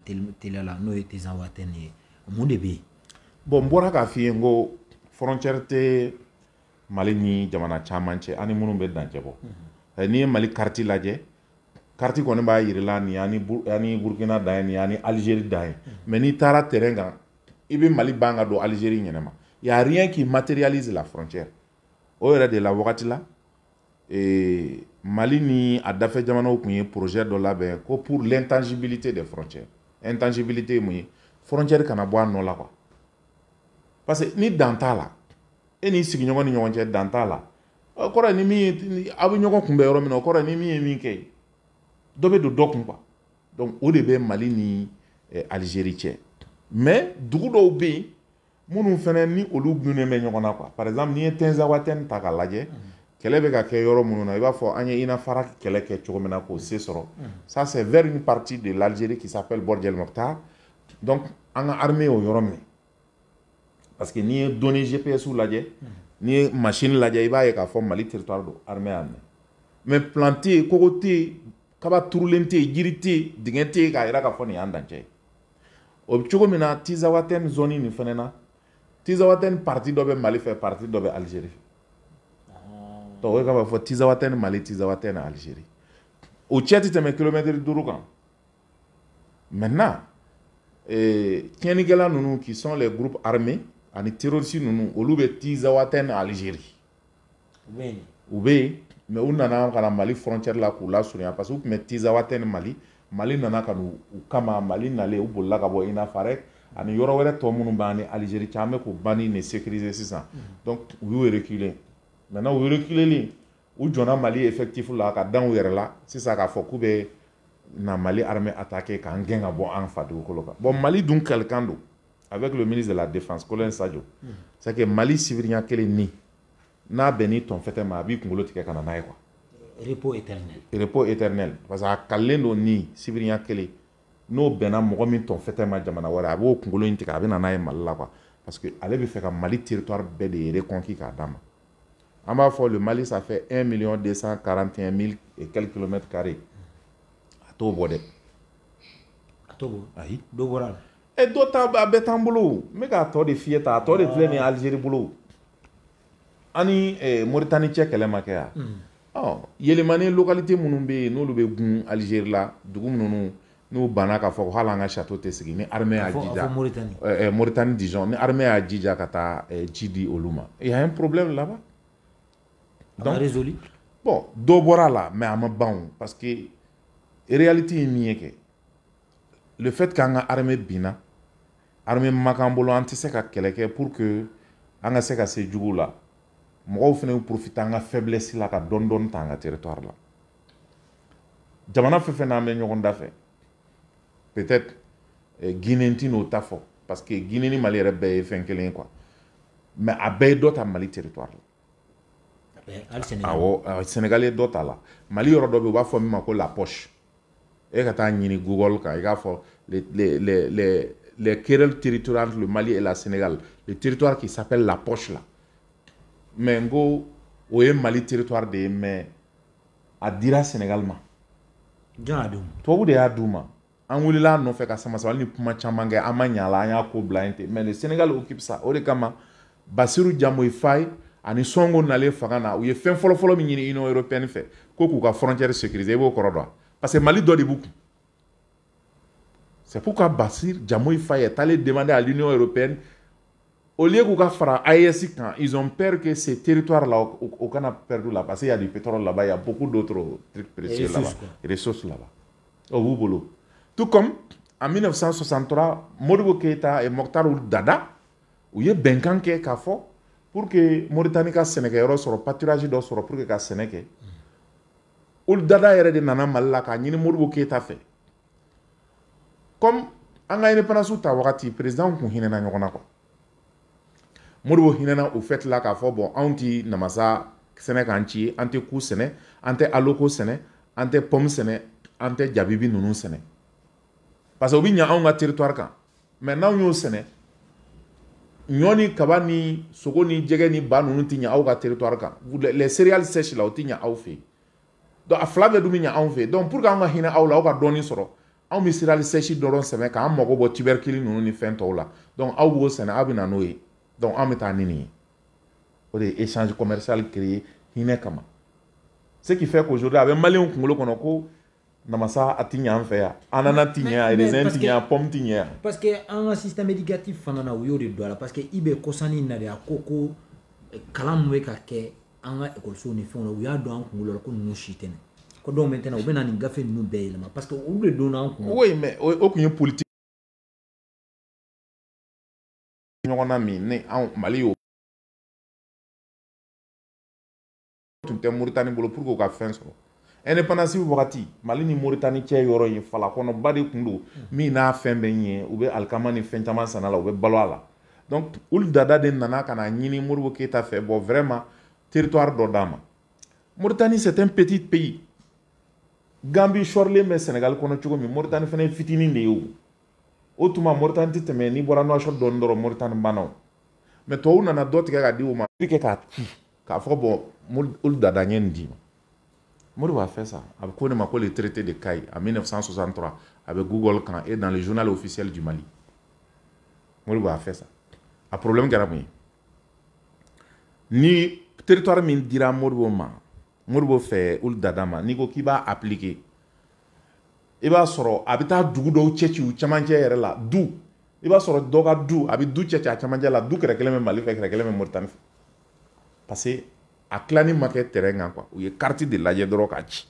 la no tes enwatene monde be bon bora ka fi ngo frontière te Mali ni jamana caman cɛ ani minnu bɛ dancɛ bɔ n'i ye Mali carte lajɛ carte kɔni b'a yirila ni ani Burkina dan ye ni ani Algérie dan ye mais n'i taara terrain kan i bɛ Mali ban ka don Algérie ɲɛnama y a rien qui matérialise la frontière o yɛrɛ de la wagati la Mali ni a dafɛ jamanaw tun ye projet dɔ labɛn ko pour l'intangibilité des frontières intangibilité mun ye frontière kana bɔ a nɔ la quoi parce que ni dan t'a la e n'i sigiɲɔgɔn ni ɲɔgɔn cɛ dan t'a la o kɔrɔ ye ni min ye aw bɛ ɲɔgɔn kunbɛn yɔrɔ min na o kɔrɔ ye ni min ye min kɛ dɔ bɛ don dɔ kun quoi donc o de bɛ Mali ni Algérie cɛ mais dugu dɔw bɛ yen minnu fana ni olu gunnen bɛ ɲɔgɔn na quoi par exemple n'i ye Tinzawatène ta k'a lajɛ kɛlɛ bɛ ka kɛ yɔrɔ minnu na i b'a fɔ an ye Inafara kɛlɛ kɛ cogo min na k'o se sɔrɔ ça c'est vers une partie de l'Algérie qui s'appelle Bord el Mokhtar donc an ka armée o yɔrɔ minɛ parce que n'i ye données GPS lajɛ n'i ye machine lajɛ i b'a ye k'a fɔ Mali territoire don armée y'a minɛ mais plan tɛ yen kogo tɛ yen kaba turulen tɛ yen jiri tɛ yen dingɛ tɛ yen k'a jira k'a fɔ nin y'an dancɛ ye o bɛ cogo min na Tinzawatène zone nin fana na Tinzawatène partie dɔ bɛ Mali fɛ partie dɔ bɛ Algérie fɛ donc o ye k'a fɔ Tinzawatène Mali Tinzawatène Algérie o cɛ tɛ tɛmɛ kilomètre 5 kan maintenant tiɲɛnikɛla ninnu qui sont les groupes armés ani terroristes ninnu olu bɛ Tinzawatène Algérie u bɛ yen mais u nana ka na Mali frontière la k'u lasurunya parce que u tun bɛ Tinzawatène Mali nana ka n'u kama Mali nalen u bolila ka bɔ Inafara ani yɔrɔ wɛrɛ tɔ minnu b'an ni Algérie cɛ an bɛ k'u banni ni sécuriser sisan donc u y'u reculer maintenant u reculeli u jɔnna Mali effectif la ka dan u yɛrɛ la sisan k'a fɔ k'u bɛ na Mali armée attaquer k'an gɛn ka bɔ an fa dugukolo kan bon Mali dun kalikan don avec le ministre de la défense Colin Sadio c'est que Mali sibiriɲa kelen ni n'a bɛn ni tɔnfɛtɛ ma a b'i kunkolo tigɛ ka na n'a ye quoi repos éternel parce que a kalilen don ni sibiriɲa kelen n'o bɛnna mɔgɔ min tɔnfɛtɛ ma jamana wɛrɛ a b'o kunkolo in tigɛ a bɛ na n'a ye Mali la quoi parce que ale bɛ fɛ ka Mali territoire bɛɛ de reconquis k'a d'a ma an b'a fɔ le Mali ça fait 1 241 000 et quelques kilomètres carrés a t'o bɔ dɛ a t'o bɔ ayi dɔ bɔra la dɔ ta a bɛɛ t'an bolo n bɛ k'a tɔ de f'i ye tan a tɔ de filɛ nin ye Algérie bolo ani Mauritanie cɛ kɛlɛ ma kɛ yan yɛlɛmani localité minnu bɛ yen n'olu bɛ gun Algérie la dugu minnu n'u banna k'a fɔ ko hali an ka château tɛ sigi ni armée y'a jija Mauritanie Dijon ni armée y'a jija ka taa ci di olu ma il y a un problème là-bas donc résolu bon dɔ bɔra la mais a ma ban parce que réalité ye min ye kɛ le fait qu'an ka armée binna armée ma k'an bolo an tɛ se ka kɛlɛ kɛ pour que an ka se ka se jugu la mɔgɔw fana profite an ka faiblesse la ka dɔɔni dɔɔni ta an ka territoire la jamana fɛn fɛn n'an bɛ ɲɔgɔn da fɛ peut-être Guinée tɛ n'o ta fɔ parce que Guinée ni Mali yɛrɛ bɛɛ ye fɛn kelen ye quoi mais a bɛɛ ye dɔ ta Mali territoire la awɔ Sénégal ye dɔ ta la Mali yɔrɔ dɔ bɛ yen u b'a fɔ min ma ko la poche e ka taa ɲini Google kan i k'a fɔ les querelles territoriales entre le Mali et la Sénégal le territoire qui s'appelle la poche là mais n ko o ye Mali territoire de ye mais a dira Sénégal ma tubabu de y'a d'u ma an wulila a nɔfɛ ka sama sama hali ni kuma caman kɛ an ma ɲa a la an y'a ko bila yen ten mais le Sénégal occupe ça o de kama Bassirou Diomaye Faye ani Sonko nalen fanga na u ye fɛn fɔlɔ-fɔlɔ min ɲini Union européenne fɛ ko k'u ka frontière sécuriser i b'o kɔrɔ dɔn parce que Mali dɔ de b'u kun c'est pourquoi Bassirou Diomaye Faye est allé demander à l'Union européenne au lieu k'u ka fara AES kan ils ont peur que ces territoires là au kana perdu là parce qu'il y a du pétrole là-bas il y a beaucoup d'autres trucs précieux là-bas ressources là-bas au bout bolo tout comme en 1963 Modibo Keïta et Mokhtar Ould Daddah u ye bɛnkan kɛ k'a fɔ pour que Mauritanie ka sɛnɛkɛyɔrɔ sɔrɔ pâturage dɔ sɔrɔ pour que ka sɛnɛ kɛ Ould Daddah yɛrɛ de nana Mali la k'a ɲini Modibo Keïta fɛ comme an ka indépendance ta wagati président kun hinɛna ɲɔgɔn na quoi Modibo hinɛna o fête la k'a fɔ bon anw ti namasa sɛnɛ k'an ci ye an tɛ ku sɛnɛ an tɛ aloko sɛnɛ an tɛ pomme sɛnɛ an tɛ jabibi ninnu sɛnɛ parce que o bɛ ɲa anw ka territoire kan mais n'anw y'o sɛnɛ ɲɔ ni kaba ni sogo ni jɛgɛ ni ba ninnu tɛ ɲa aw ka territoire kan les céréales sèches la o tɛ ɲa aw fɛ yen donc a fila bɛɛ dun bɛ ɲa anw fɛ yen donc pour que an ka hinɛ aw la aw ka dɔɔni sɔrɔ aw bɛ sira sèche dɔrɔn sɛbɛn k'an mago bɔ tubercule ninnu ni fɛn tɔw la donc aw b'o sɛnɛ aw bɛ na n'o ye donc an bɛ taa ni nin ye o de ye échange commercial créé hinɛ kama ce qui fait qu'aujourd'hui a bɛ maliyɛnw kunkolo kɔnɔ ko namasa a ti ɲɛ an fɛ yan ananas ti ɲɛ yan raisin ti ɲɛ yan pomme ti ɲɛ yan parce que an ka système éducatif fana na u y'o de don a la parce que i bɛ kɔsanni in na de a ko kalan min bɛ ka kɛ an ka ekɔlisow ni fɛnw na u y'a dɔn an kunkolo la ko ninnu si tɛ ko donc maintenant u bɛ na nin gafe ninnu bɛɛ yɛlɛma parce que olu de donna an kun. oui mais o kun ye politique ɲɔgɔn na min ni anw Mali y'o tun tɛ Moritani bolo pour que u ka fɛn sɔrɔ indépendance wagati Mali ni Moritani cɛ yɔrɔ ye falakɔnɔba de kun don min n'a fɛn bɛ ɲɛ u bɛ alikama ni fɛn caman san a la u bɛ balo a la donc olu dada de nana ka na ɲini Modibo Keyita fɛ bon vraiment territoire dɔ d'a ma Mauritanie c'est un petit pays Gambie sɔrɔlen bɛ Sénégal kɔnɔ cogo min Mauritanie fana ye fitinin de ye o tuma Mauritanie tɛ tɛmɛ n'i bɔra Nouakchott dɔɔni dɔrɔn Mauritanie banna mais tubabuw nana dɔ tigɛ ka di o ma kɛ k'a fɔ bon olu dada ɲɛ nin d'i ma Modibo a fait ça a bɛ ko ne ma ko le traité de Caille en 1963 a bɛ Google kan et dans le journal officiel du Mali Modibo a fait ça a problème kɛra mun ye ni territoire min dira Modibo ma Modibo fɛ olu dada ma n'i ko k'i b'a appliquer i b'a sɔrɔ a bɛ taa dugu dɔw cɛci u cɛmancɛ yɛrɛ la du i b'a sɔrɔ dɔ ka du a bɛ du cɛci a cɛmancɛ la du kɛrɛ kelen bɛ Mali fɛ kɛrɛ kelen bɛ Mauritanie fɛ parce que a tilani ma kɛ terrain kan quoi u ye carte de lajɛ dɔrɔn k'a ci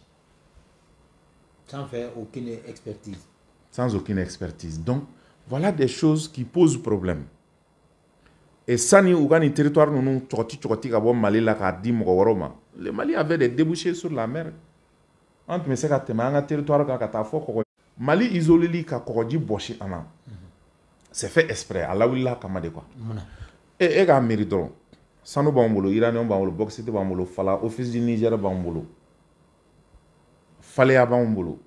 sans faire aucune expertise. Sans aucune expertise donc voilà des choses qui posent problème et sani u ka nin territoire ninnu cɔgɔti ka bɔ Mali la k'a di mɔgɔ wɛrɛw ma le Mali avait des débouchés sur la mer an tun bɛ se ka tɛmɛ an ka territoire kan ka taa fɔ kɔgɔji Mali isoleli ka kɔgɔji bɔsi an na c'est fait exprès a lawulila kama de quoi e k'a miiri dɔrɔn sanu b'an bolo uranium b'an bolo bauxite b'an bolo fala office du Niger b'an bolo faleya b'an bolo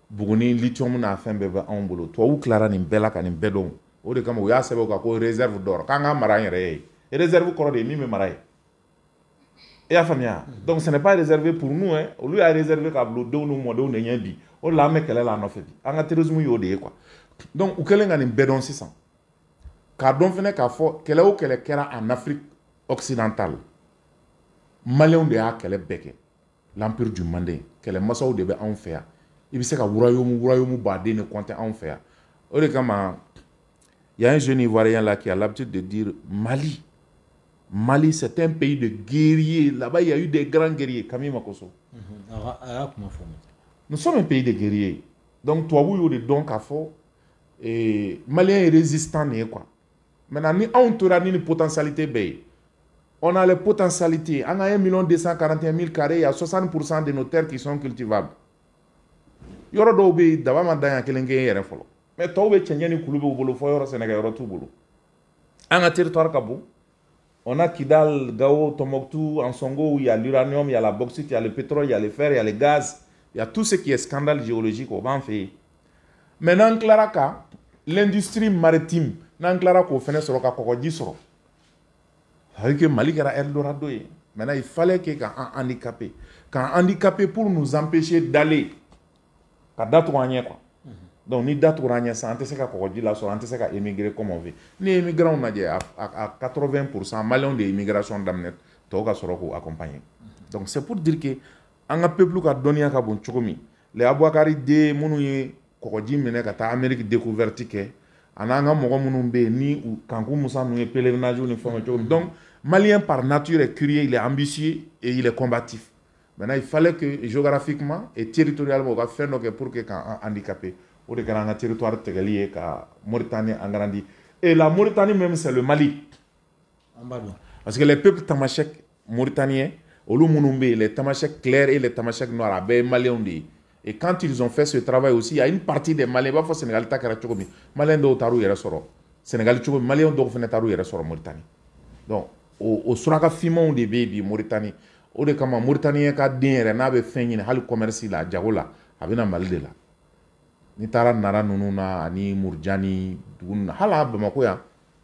Buguni lithium n'a fɛn bɛɛ b'an bolo tubabuw tilara nin bɛɛ la ka nin bɛɛ dɔn o de kama u y'a sɛbɛn o kan ko réserve d'or k'an ka mara an yɛrɛ ye réserve kɔrɔ de ye min bɛ mara ye i y'a faamuya donc ce n'est pas réservé pour nous hein olu y'a réservé k'a bila denw n'u mɔdenw de ɲɛ bi o de la an bɛ kɛlɛ la a nɔfɛ bi an ka terrorisme y'o de ye quoi donc u kɛlen ka nin bɛɛ dɔn sisan k'a dɔn fɛnɛ k'a fɔ kɛlɛ o kɛlɛ kɛra en Afrique occidentale Maliens de y'a kɛlɛ bɛɛ kɛ l'empire du Mandé kɛlɛ masaw de bɛ anw fɛ yan i bɛ se ka royaume baden de compter anw fɛ yan o de kama il y a un jeune Ivoirien là qui a l'habitude de dire Mali c'est un pays de guerriers là-bas il y a eu des grands guerriers Kami Makosso nous sommes un pays de guerriers donc tubabu y'o de dɔn k'a fɔ Maliens est résistant ne ye quoi maintenant ni anw tora ni potentialité bɛɛ ye on a les potentialités on a 1 241 000 carrés il y a 60% de nos terres qui sont cultivables yɔrɔ dɔw bɛ yen daba ma dan yan kelen kelen yɛrɛ fɔlɔ mais tɔw bɛ cɛncɛn ni kulu b'u bolo fɔ yɔrɔ sɛnɛkɛ yɔrɔ t'u bolo an ka territoire ka bon on a Kidal, Gao, Tombouctou, Ansongo où il y a l'uranium, il y a la bauxite, il y a le pétrole, il y a le fer, il y a le gaz, il y a tout ce qui est scandale géologique au ban fait. Maintenant Claraka, l'industrie maritime, nan Claraka au fenêtre sur ka kokoji soro. Avec que Mali era Eldorado. Maintenant il fallait qu'il y ait un handicapé pour nous empêcher d'aller. Ka date quoi. Donc ni date orange ça antese ka kokoji la so antese ka émigrer comme on veut ni immigrants on a dit à 80% Maliens de immigration d'amnet to ka soro ko accompagner donc c'est pour dire que an ka peuple ka donia ka bon chokomi les Abouakari de munu ye kokoji mene ka ta Amérique découverte ke ana nga mogo munu be ni kanku musa nu pèlerinage ni fond chokomi donc Malien par nature est curieux il est ambitieux et il est combatif maintenant il fallait que géographiquement et territorialement on va faire donc pour que quand handicapé au de grand territoire tegalié ka Mauritanie en grandi et la Mauritanie même c'est le Mali parce que les peuples tamashek mauritaniens olu munumbe les tamashek clairs et les tamashek noirs abe maliens et quand ils ont fait ce travail aussi il y a une partie des Maliens ba fo Sénégal takara chokomi Maliens do taru yere soro Sénégal chokomi Maliens do fene taru yere soro Mauritanie donc au suraka fimon de baby Mauritanie o de kama Mauritanien ka den yere na be fen ɲini hali commerce la jago la a bena Mali de la ni taara nara ninnu na ani Murjani dugu hala Bamako yan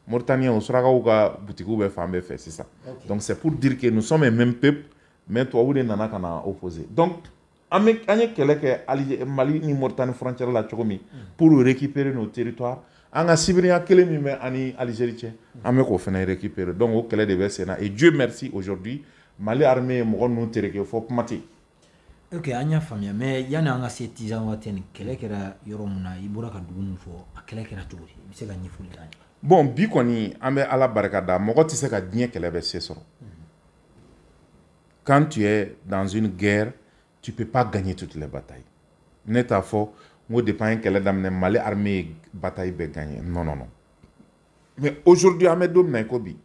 Mauritaniens o surakaw ka boutiques bɛ fan bɛɛ fɛ sisan donc c'est pour dire que nous sommes un même peuple mais tubabu de nana ka na opposer donc an ye kɛlɛ kɛ Mali ni Mauritanie frontière la cogo min pour récupérer nos territoires an ka sibiriya kelen min bɛ ani Algérie cɛ an bɛ k'o fana récupérer donc o kɛlɛ de bɛ sen na et Dieu merci aujourd'hui Mali armée ye mɔgɔ ninnu tereke fɔ kuma tɛ. Ok, an y'a faamuya mais yani an ka se Tizan waati ni kɛlɛ kɛra yɔrɔ min na i bɔra ka dugu min fɔ a kɛlɛ kɛra cogo di i bɛ se ka ɲɛfɔli k'an ye. Bon bi kɔni an bɛ Ala barika da mɔgɔ tɛ se ka diɲɛ kɛlɛ bɛ se sɔrɔ. Quand tu es dans une guerre tu peux pas gagner toutes les batailles. Ne t'a fɔ n ko depuis an ye kɛlɛ daminɛ Mali armée ye bataille bɛɛ gagner non non non. Mais aujourd'hui an bɛ don min na i ko bi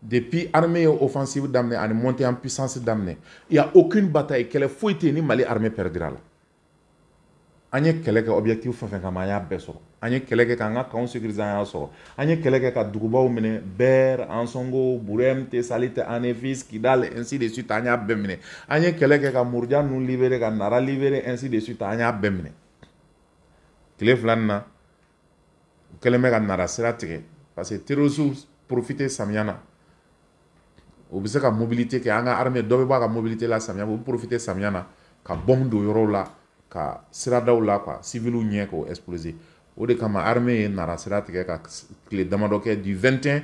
depuis armée offensive daminɛ ani montée en puissance daminɛ il y a aucune bataille kɛlɛ foyi tɛ yen ni Mali armée perdra la. An ye kɛlɛ kɛ objectif fɛn fɛn kama an y'a bɛɛ sɔrɔ. An ye kɛlɛ kɛ k'an ka camp sécurisés an y'a sɔrɔ. An ye kɛlɛ kɛ ka dugubaw minɛ Ber, Ansongo, Burem, Tessalite, Anefis, Kidal ainsi de suite an y'a bɛɛ minɛ. An ye kɛlɛ kɛ ka Mourdia ninnu libérer ka Nara libérer ainsi de suite an y'a bɛɛ minɛ. Tile fila nin na u kɛlen bɛ ka Nara sira tigɛ parce que terroristes profiter samiya na u bɛ se ka mobilité kɛ an ka armée dɔ bɛ bɔ a ka mobilité la samiya u bɛ profiter samiya na ka bombe don yɔrɔw la ka siradaw la quoi civils ɲɛ k'o exploser o de kama armée ye Nara sira tigɛ ka tile damadɔ kɛ du 21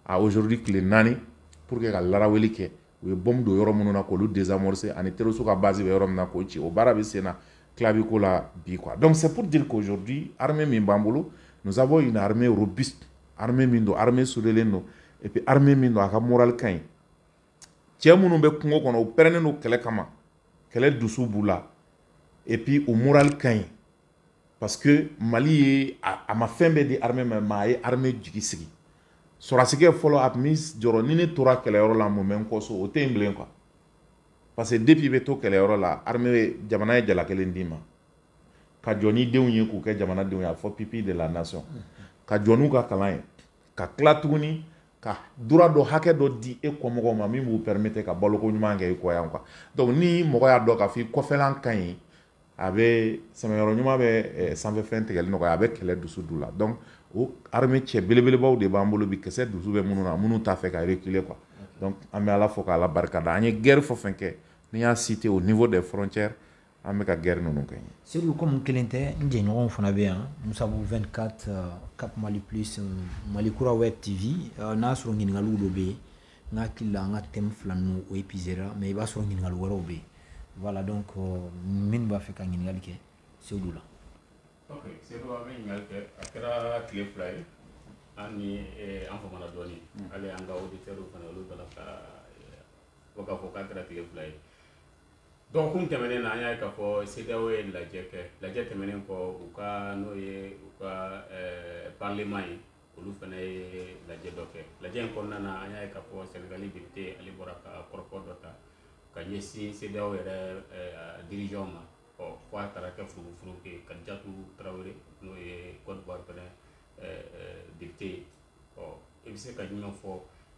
à aujourd'hui tile 4 pour que ka laraweli kɛ u ye bombe don yɔrɔ minnu na k'olu désamorcer ani terroristes ka base bɛ yɔrɔ min na k'o ci o baara bɛ sen na tila bɛ k'o la bi quoi donc c'est pour dire qu'aujourd'hui armée min b'an bolo nous avons une armée robuste armée min don armée soudelen don et puis armée min don a ka moral ka ɲi cɛ minnu bɛ kungo kɔnɔ u pɛrɛnnen don kɛlɛ kama kɛlɛ dusu b'u la et puis o moral ka ɲi parce que Mali ye a ma fɛn bɛɛ di armée ma mais a ye armée jigi sigi sɔrɔdasikɛ fɔlɔ a tun bɛ jɔrɔ ni ne tora kɛlɛyɔrɔ la mun bɛ n kɔ so o tɛ yen bilen quoi parce que depuis i bɛ to kɛlɛyɔrɔ la armée jamana ye jala kelen d'i ma ka jɔ ni denw ye k'u kɛ jamana denw ye a fɔ pipi de la nation ka jɔ n'u ka kalan ye ka tila tuguni ka dura dɔ hakɛ dɔ di e kɔmɔgɔw ma min b'u permettre ka baloko ɲuman kɛ i kɔ yan quoi donc ni mɔgɔ y'a dɔn k'a fɔ i kɔfɛlan ka ɲi a bɛ sɛmɛyɔrɔ ɲuman bɛ sanfɛfɛn tigɛli nɔgɔya a bɛ kɛlɛ dusu du la donc o armée cɛ belebelebaw de b'an bolo bi kisɛ dusu bɛ minnu na minnu t'a fɛ ka reculer quoi donc an bɛ Ala fo k'Ala barika da an ye guerre fɔ fɛn kɛ ni y'a cité au niveau des frontières an bɛ ka guerre ninnu kɛ. Seydou comme kelen tɛ n jɛɲɔgɔnw fana bɛ yan Musabu 24 Cap Mali Plus Mali Kura Web TV n'a sɔrɔ ɲininkaliw dɔ bɛ yen n hakili la an ka thème fila ninnu o épuisera mais i b'a sɔrɔ ɲininkali wɛrɛw bɛ yen voilà donc minnu b'a fɛ ka ɲininkali kɛ Seydou la. Ok Seydou an bɛ ɲininkali kɛ a kɛra tile fila ye an ni an famana dɔɔnin hali an ka auditeurs fana olu bɛna ka fɔ k'a fɔ k'a kɛra tile fila ye. Donc kun tɛmɛnen na an y'a ye k'a fɔ CEDEAO ye lajɛ tɛmɛnen kɔ u ka n'o ye u ka parlement ye olu fana ye lajɛ dɔ kɛ lajɛ in kɔnɔna na an y'a ye k'a fɔ Sénégali député ale bɔra ka kɔrɔfɔ dɔ ta ka ɲɛsin CEDEAO yɛrɛ dirigeant ma fo a taara kɛ furufuru kɛ Kadijatou Traoré n'o ye Côte d'Ivoire fana député ye i bɛ se ka jumɛn fɔ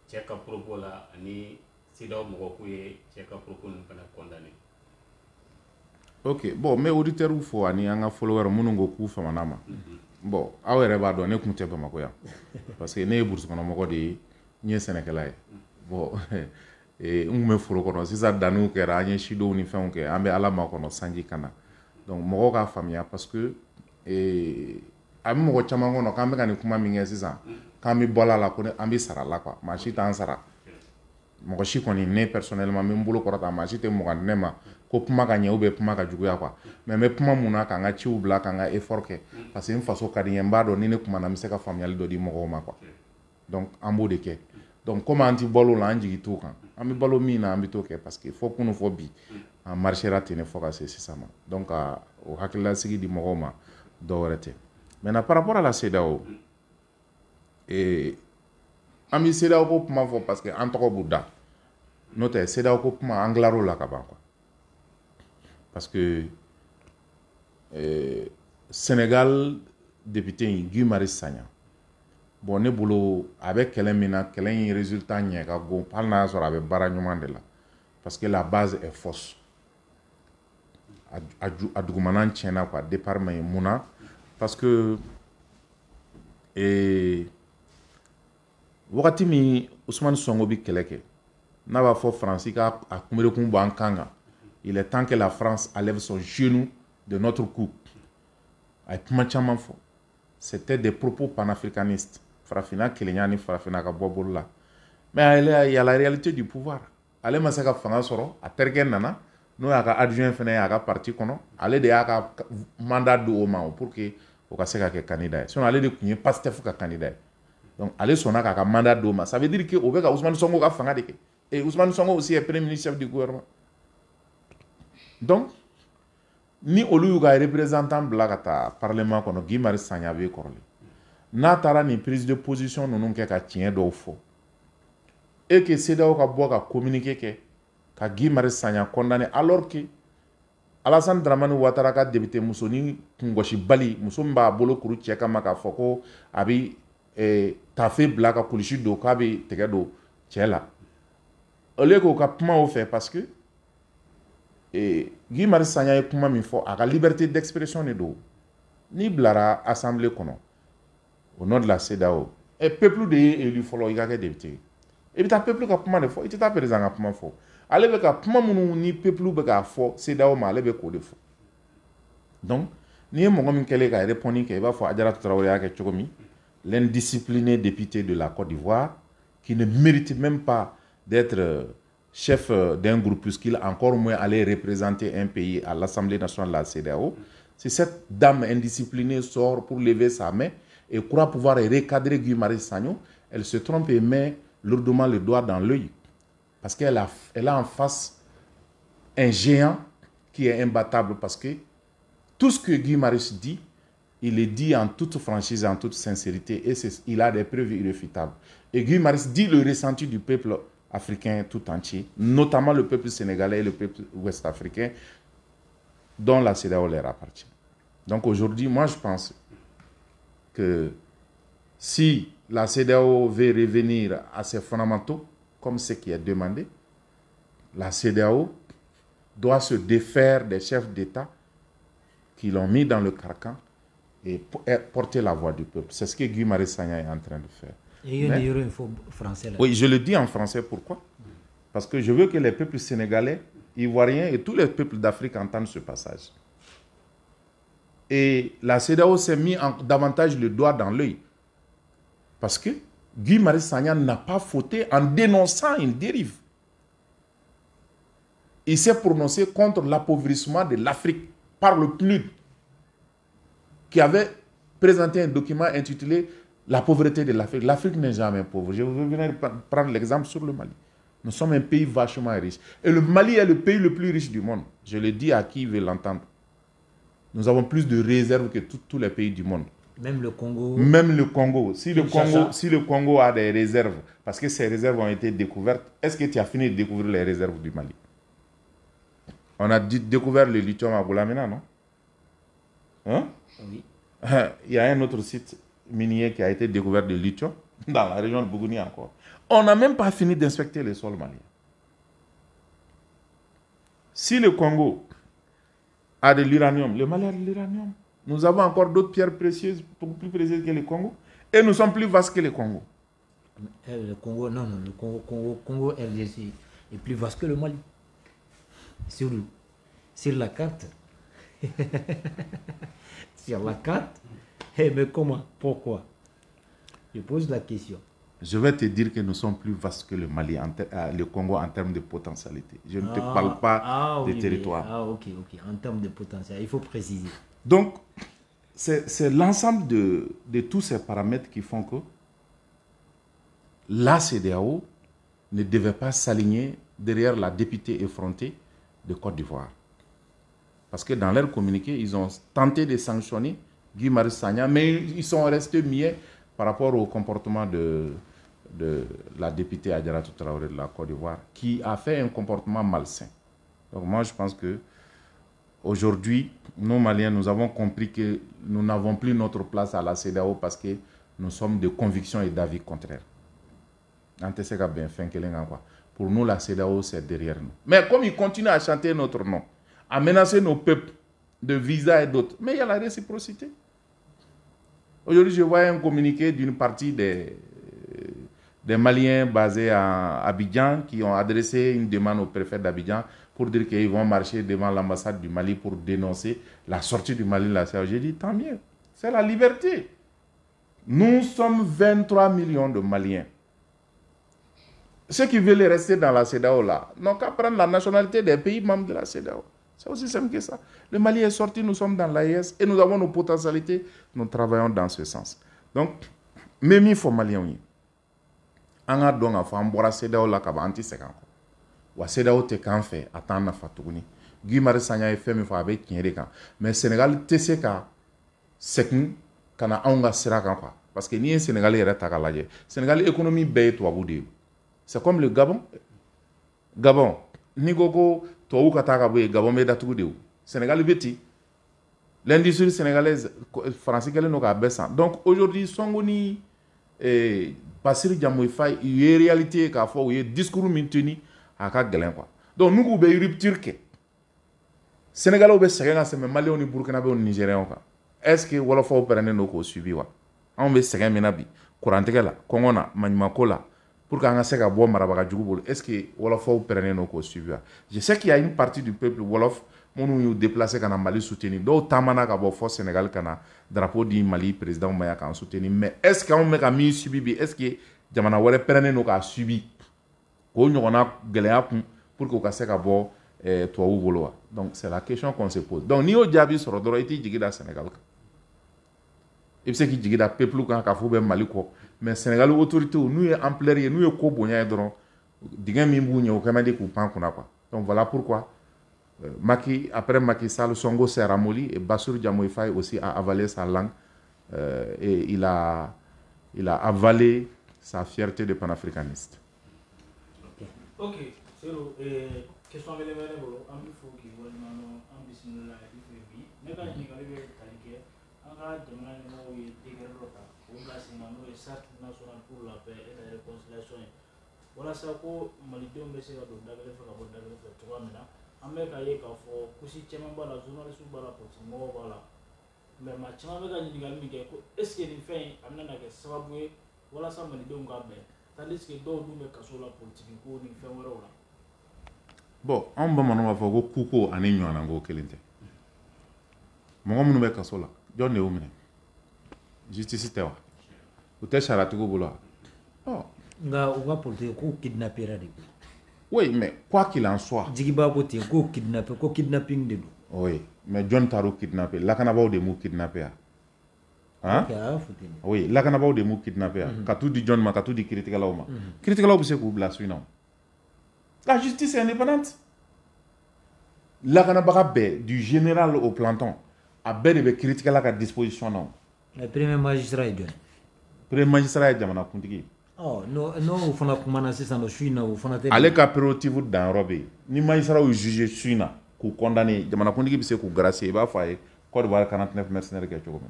cɛ ka propos la ani CEDEAO mɔgɔw k'u ye cɛ ka propos ninnu fana condamné. Ok bon n bɛ auditeurs fo ani an ka followers minnu ko k'u famana ma bon aw yɛrɛ b'a dɔn ne tun tɛ Bamakɔ yan parce que ne ye burusi kɔnɔmɔgɔ de ye n ye sɛnɛkɛla ye bon n tun bɛ foro kɔnɔ sisan danniw kɛra an ye sidonw ni fɛnw kɛ an bɛ Ala makɔnɔ sanji ka na donc mɔgɔw k'a faamuya parce que a bɛ mɔgɔ caman kɔnɔ k'an bɛ ka nin kuma min kɛ sisan k'an bɛ bɔ a la ko an bɛ sara la quoi maa si t'an sara mɔgɔ si kɔni ne personnellement n bɛ n bolo kɔrɔta maa si tɛ mɔgɔ ne ma ko kuma ka ɲɛ ou bien kuma ka juguya quoi mais n bɛ kuma mun na k'an ka ciw bila k'an ka effort kɛ parce que n faso ka di n ye n b'a dɔn ni ne kumana n bɛ se ka faamuyali dɔ di mɔgɔw ma quoi donc an b'o de kɛ donc comme an ti balo la an jigi t'o kan an bɛ balo min na an bɛ t'o kɛ parce que fɔ kunu fɔ bi an marchera ten ne fɔ ka se sisan ma donc ka o hakililasigi di mɔgɔw ma dɔ wɛrɛ tɛ maintenant par rapport à la CEDEAO an bɛ CEDEAO ko kuma fɔ parce que an tɔgɔ b'u da n'o tɛ CEDEAO ko kuma an tilar'o la ka ban quoi parce que Sénégal député Guy Marius Sagna bon ne bolo a bɛ kɛlɛ min na kɛlɛ in résultat ɲɛ ka bon hali n'a y'a sɔrɔ a bɛ baara ɲuman de la parce que la base est fausse a dugumana tiɲɛna quoi départ ma ye mun na parce que wagati min Ousmane Sonko bɛ kɛlɛ kɛ n'a b'a fɔ Faransi ka a kunberekun bɔ an kan kan il est temps que la France enlève son genou de notre cou. C'était des propos panafricanistes. Farafina Kelenyani, Farafina Kabobola. Mais il y a la réalité du pouvoir. Allez, Masaka Fangasoro, à Tergen Nana, nous avons adjoint Fene à parti kono, allez de un mandat de Oman pour que au cas que candidat. Si on allait de Kouye, pas Steph candidat. Donc, allez son un mandat de Oman. Ça veut dire que au Beka Ousmane Sonko a fangé. Et Ousmane Sonko aussi est premier ministre du gouvernement. Donc, ni olu ka représentant blagata parlement kono Guy Marius Sagna be korle n'a tara ni prise de position nunu ke ka tiɲɛ dɔw fɔ et que CEDEAO ka bɔ ka communiquer kɛ ka Guy Marius Sagna condamné alors que Alassane Dramane Ouattara ka député muso ni kungosi bali muso min b'a bolo kuru cɛ kama k'a fɔ ko a bi tafe bila ka kulusi don k'a bi tɛgɛ don cɛ la au lieu k'o ka kuma o fɛ parce que Guy Marius Sagna ye kuma min fɔ a ka liberté d'expression de do ni bilara assemblée kɔnɔ au nom de la CEDEAO et peuple de ye élu fɔlɔ i ka kɛ député i bɛ taa peuple ka kuma de fɔ i tɛ taa président ka kuma fɔ ale bɛ ka kuma minnu ni peuple bɛ k'a fɔ CEDEAO ma ale bɛ k'o de fɔ donc n'i ye mɔgɔ min kɛlen ka répondre kɛ i b'a fɔ Adjaratou Traoré y'a kɛ cogo min l'indiscipliné député de la Côte d'Ivoire qui ne mérite même pas d'être chef d'un groupuscule, encore moins aller représenter un pays à l'Assemblée nationale de la CEDEAO. Si cette dame indisciplinée sort pour lever sa main et croit pouvoir recadrer Guy Marius Sagna, elle se trompe et met lourdement le doigt dans l'œil. Parce qu'elle a en face un géant qui est imbattable parce que tout ce que Guy Marius dit, il le dit en toute franchise, en toute sincérité et il a des preuves irréfutables. Et Guy Marius dit le ressenti du peuple africain tout entier, notamment le peuple sénégalais et le peuple ouest-africain dont la CEDEAO leur appartient. Donc aujourd'hui, moi je pense que si la CEDEAO veut revenir à ses fondamentaux, comme ce qui est demandé, la CEDEAO doit se défaire des chefs d'État qui l'ont mis dans le carcan et porter la voix du peuple. C'est ce que Guy Marius Sagna est en train de faire. Et il y a un info français là. Oui, je le dis en français, pourquoi? Parce que je veux que les peuples sénégalais, ivoiriens et tous les peuples d'Afrique entendent ce passage. Et la CEDEAO s'est mis davantage le doigt dans l'œil. Parce que Guy Marius Sagna n'a pas fauté en dénonçant une dérive. Il s'est prononcé contre l'appauvrissement de l'Afrique par le PNUD, qui avait présenté un document intitulé La pauvreté de l'Afrique. L'Afrique n'est jamais pauvre. Je vais venir prendre l'exemple sur le Mali. Nous sommes un pays vachement riche. Et le Mali est le pays le plus riche du monde. Je le dis à qui veut l'entendre. Nous avons plus de réserves que tous les pays du monde. Même le Congo. Même le Congo. Si le Congo a des réserves, parce que ces réserves ont été découvertes, est-ce que tu as fini de découvrir les réserves du Mali? On a découvert le lithium à Boulamena, non? Hein? Oui. Il y a un autre site minier qui a été découvert de lithium dans la région de Bougouni encore. On n'a même pas fini d'inspecter les sols maliens. Si le Congo a de l'uranium, le Mali a de l'uranium. Nous avons encore d'autres pierres précieuses, beaucoup plus précieuses que le Congo, et nous sommes plus vastes que le Congo. Le Congo, non, le Congo RDC est plus vaste que le Mali. Sur la carte. Sur la carte. Mais comment? Pourquoi? Je pose la question. Je vais te dire que nous sommes plus vastes que le Mali, le Congo en termes de potentialité. Je ne te parle pas des territoires. Ah, ok. En termes de potentiel, il faut préciser. Donc, c'est l'ensemble de tous ces paramètres qui font que la CEDEAO ne devait pas s'aligner derrière la députée effrontée de Côte d'Ivoire. Parce que dans leur communiqué, ils ont tenté de sanctionner Guy Marius Sagna, mais ils sont restés muets par rapport au comportement de la députée Adjaratou Traoré de la Côte d'Ivoire, qui a fait un comportement malsain. Donc moi, je pense que aujourd'hui, nous Maliens, nous avons compris que nous n'avons plus notre place à la CEDEAO parce que nous sommes de convictions et d'avis contraires. Pour nous, la CEDEAO, c'est derrière nous. Mais comme ils continuent à chanter notre nom, à menacer nos peuples de visa et d'autres, mais il y a la réciprocité. Aujourd'hui, je vois un communiqué d'une partie des Maliens basés à Abidjan qui ont adressé une demande au préfet d'Abidjan pour dire qu'ils vont marcher devant l'ambassade du Mali pour dénoncer la sortie du Mali de la CEDEAO. J'ai dit, tant mieux, c'est la liberté. Nous sommes 23 millions de Maliens. Ceux qui veulent rester dans la CEDEAO là, n'ont qu'à prendre la nationalité des pays membres de la CEDEAO. C'est aussi simple que ça. Le Mali est sorti, nous sommes dans l'AES et nous avons nos potentialités, nous travaillons dans ce sens. Donc, même il faut Maliens. On a donc à faire un CEDEAO là, qui va anti-50. Wa CEDEAO te kan fait, attendre na fatuguni. Guy Marius Sagna est fait, mais il faut avec qui est mais Sénégal, tu sais qu'à sekin, kana aunga sirakan quoi. Parce que ni un Sénégalais est à la Sénégal, économie baie toi boudé. C'est comme le Gabon. Gabon, ni gogo, toi ou kataka boue, Gabon me datu de. Sénégal beti. L'industrie sénégalaise, français qu'elle n'a pas baissé. Donc aujourd'hui, Songoni, Bassirou Diomaye Faye, il y a réalité qu'à fois, il y a discours maintenu. Donc nous avons une rupture. Sénégalais ont fait mais Mali, Burkina et Nigériens. Est-ce que vous avez fait nos suivi? On a fait Menabi, Courantela, Kongona, Manimakola, pour qu'on ait un bon marabaga djougou. Est-ce que vous avez fait nos suivi? Je sais qu'il y a une partie du peuple Wolof qui nous déplacé quand Mali soutenu. Donc Tamana qui a fait Sénégal quand drapeau du Mali président Maya qui a soutenu. Mais est-ce qu'on a mis suivi? Est-ce que Jamana Wale prenne nos suivi? Pour que vous sachiez toi ou vouloir. Donc c'est la question qu'on se pose. Donc ni au diable sur le droit de Jigida Sénégal. Et c'est qui Jigida peuple quand Kafou ben Maliko. Mais Sénégal autorité nous est ampleur nous est cobonia dron. Digan mimbouni au Canada coupant qu'on a quoi. Donc voilà pourquoi Macky après Macky Sall Songo s'est ramolli et Bassirou Diomaye Faye aussi a avalé sa langue et il a avalé sa fierté de panafricaniste. Ok, c'est question avec les mêmes bolo, on faut qu'il voit maintenant en bismillah et puis mais quand il y a les taliké, on a demandé nous dégager l'autre, on a signé nous les charte nationale pour la paix et la réconciliation. Voilà ça que Malidé on essaie de d'aller faire la bonne d'aller faire trois maintenant. En même temps, il y a faut que si tu m'as pas la journaliste ou pas la police, moi voilà. Mais ma tu m'as pas dit est-ce qu'il y a une fin à mener avec ça va bouger, voilà ça Malidé on va bien. Tandis que d'autres nous mettent sur la politique ou une fin ou là. Bon, on va maintenant voir que Kouko a n'ayant un ango kelente. Mon homme nous met sur là. John ne oumine. Justice tewa. Ou t'es charatu go boula. Oh. Nga ouga politique ko kidnapper radi. Oui, mais quoi qu'il en soit. Jigiba ko te ko kidnapper ko kidnapping de. Oui, mais John Taro kidnappé. Là qu'on a pas de mots kidnappé. Hein? Oui, là qu'on a pas de mots kidnappé. Quand tout dit John ma, quand tout dit critique là ma. Critique là c'est quoi blasphème non? La justice est indépendante. Là qu'on a pas du général au planton. A bien de critiquer la disposition non. Le premier magistrat est John. Premier magistrat est Jamana Kuntigi. Oh non non vous faites comment c'est ça nous suit na vous faites. Allez capérotive dans robé. Ni magistrat ou juge suit na ku condamné Jamana Kuntigi c'est ku gracier va faire code voir 49 mercenaires quelque chose.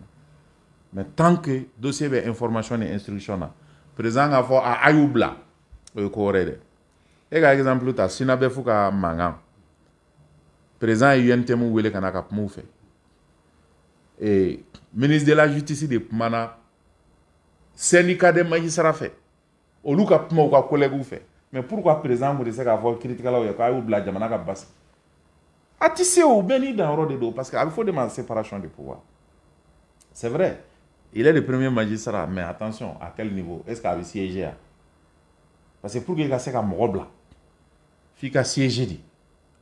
Mais tant que dossier de information et instruction na présent à faire à Ayoubla ko rede. Et par exemple ta sinabe fuka manga. Présent UNTM wele kana kap mou fait. Et ministre de la justice de Mana syndicat des magistrats fait au luka pmo ko collègue fait mais pourquoi président vous disait qu'avoir critique là ou ka Ayoubla jamana ka bas atissé au béni dans rôle de dos parce qu'il faut demander séparation des pouvoirs. C'est vrai. Il est le premier magistrat, mais attention, à quel niveau? Est-ce qu'il a siégé? Parce que pour qu'il y ait un mobile, il faut siéger.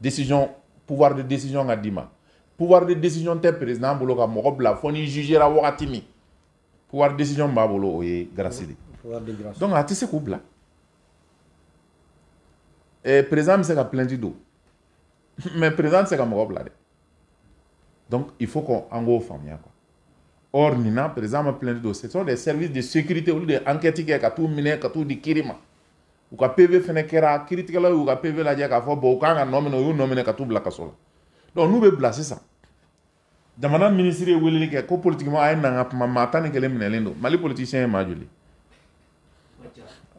Décision, pouvoir de décision à Dima. Pouvoir de décision de président, il faut mobile, il faut juger la Wakatimi. Pouvoir de décision, il faut grâce. Donc, à ce couple-là. Et président, c'est plein de dos. Mais président, c'est comme mobile. Donc, il faut qu'on en famille. Or, Nina, par exemple, plein de dossiers. Ce sont des services de sécurité ou des enquêtes qui ont tout miné, qui ont tout dit Kirima. Ou qui PV fait Kera, critique là, ou qui PV la dia, qui a fait beaucoup de nommer ou nommer qui tout blakasola. Donc, nous devons placer ça. Dans le ministère de l'État, qui politiquement a un matin qui est le Mali politicien est majuli.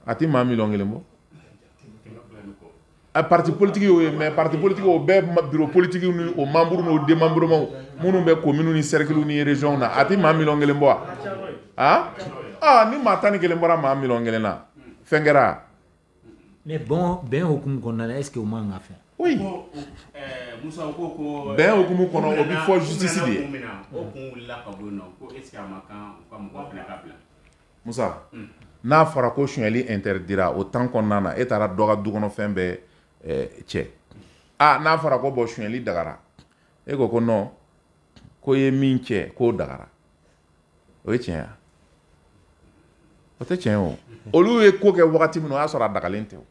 Ati mami longelembo. A parti politique mais parti politique au bureau politique au membre au démembrement munu be commune ni cercle ni région na ati mami longele mbo ah ni matani kele mbora mami longele na fengera mais bon ben hokum konna est-ce que au moins on a fait Oui. Musa ko ben okumu kono obi fo justice de. O kun la ka bo no ko est ce que amakan ko mo fana ka bila. Musa. N'a fɔra ko suɲɛli interdira o temps kɔnɔna na e taara dɔ ka du kɔnɔ fɛn bɛɛ cɛ n'a fɔra ko bɔn suɲɛli dagara e ko non ko ye min cɛ k'o dagara o ye tiɲɛ ye o tɛ tiɲɛ ye o olu ye ko kɛ wagati min na o y'a sɔrɔ a dagalen tɛ o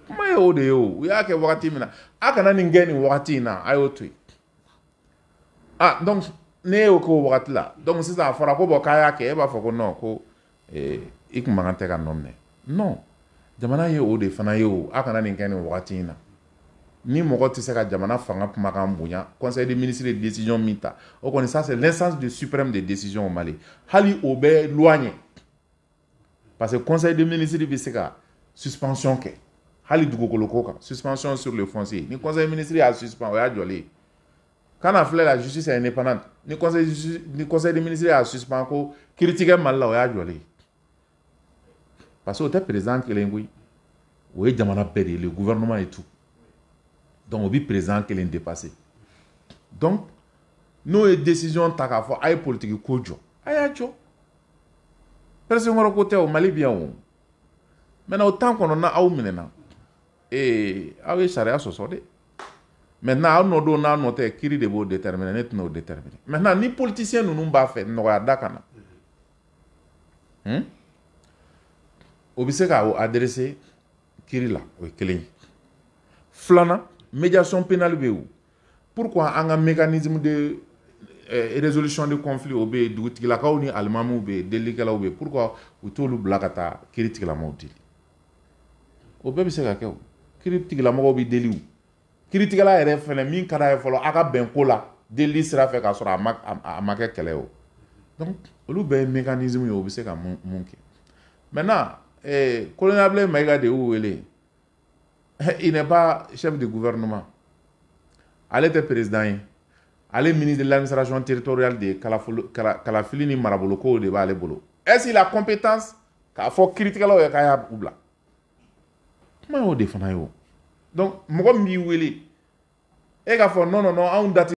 kuma ye o de ye o u y'a kɛ wagati min na a kana nin kɛ nin wagati in na a y'o to yen donc ne y'o k'o wagati la donc sisan a fɔra ko bɔn k'a y'a kɛ e b'a fɔ ko non ko i kun mankan tɛ ka nɔ minɛ non jamana ye o de fana ye o a kana nin kɛ nin wagati in na ni mɔgɔ tɛ se ka jamana fanga kumakan bonya conseil des ministres de décision min ta o kɔni ça c'est l'instance de suprême de décision au Mali hali o bɛ loi ɲɛ parce que conseil des ministres bɛ se ka suspension kɛ hali dugukolo ko kan suspension sur le foncier ni conseil des ministres y'a suspend o y'a jɔlen ye kana filɛ la justice est indépendante ni conseil des ministres y'a suspend ko kiiritigɛ Mali la o y'a jɔlen ye parce que o tɛ président kelen koyi o ye jamana bɛɛ de ye le gouvernement et tout donc o bi président kelen dépasser donc n'o ye décision ta k'a fɔ a ye politique ko jɔ a y'a jɔ personne wɛrɛ ko tɛ o Mali bi yan o maintenant o temps kɔnɔ n'aw minɛna aw ye sariya sɔsɔ de maintenant aw nɔ don n'a nɔ tɛ kiiri de b'o déterminer ne tɛna o déterminer maintenant ni politicien ninnu b'a fɛ nɔgɔya da ka na o bɛ se ka o adresser kiiri la o ye kelen ye filanan médiation pénale bɛ yen pourquoi an ka mécanisme de résolution de conflit o bɛ yen dugutigilakaw ni alimamiw bɛ yen delilikɛlaw bɛ yen pourquoi u t'olu bila ka taa kiiritigilamaw deli o bɛɛ bɛ se ka kɛ o kiiritigilamaw bɛ deli o kiiritigɛla yɛrɛ fɛnɛ min ka d'a ye fɔlɔ a ka bɛn ko la delili sira fɛ k'a sɔrɔ a ma kɛ kɛlɛ o donc olu bɛɛ ye mécanisme ye o bɛ se ka mun kɛ maintenant colonel Blaise Maïga de y'u wele il n'est pas chef de gouvernement ale tɛ président ye ale ministre de l'administration territoriale de Kalafili ni Marabolokow de b'ale bolo est-ce qu'il a compétence k'a fɔ kiiritigɛlaw ye k'a y'a bila kuma y'o de fana ye o donc mɔgɔ min b'i wele e k'a fɔ non anw dati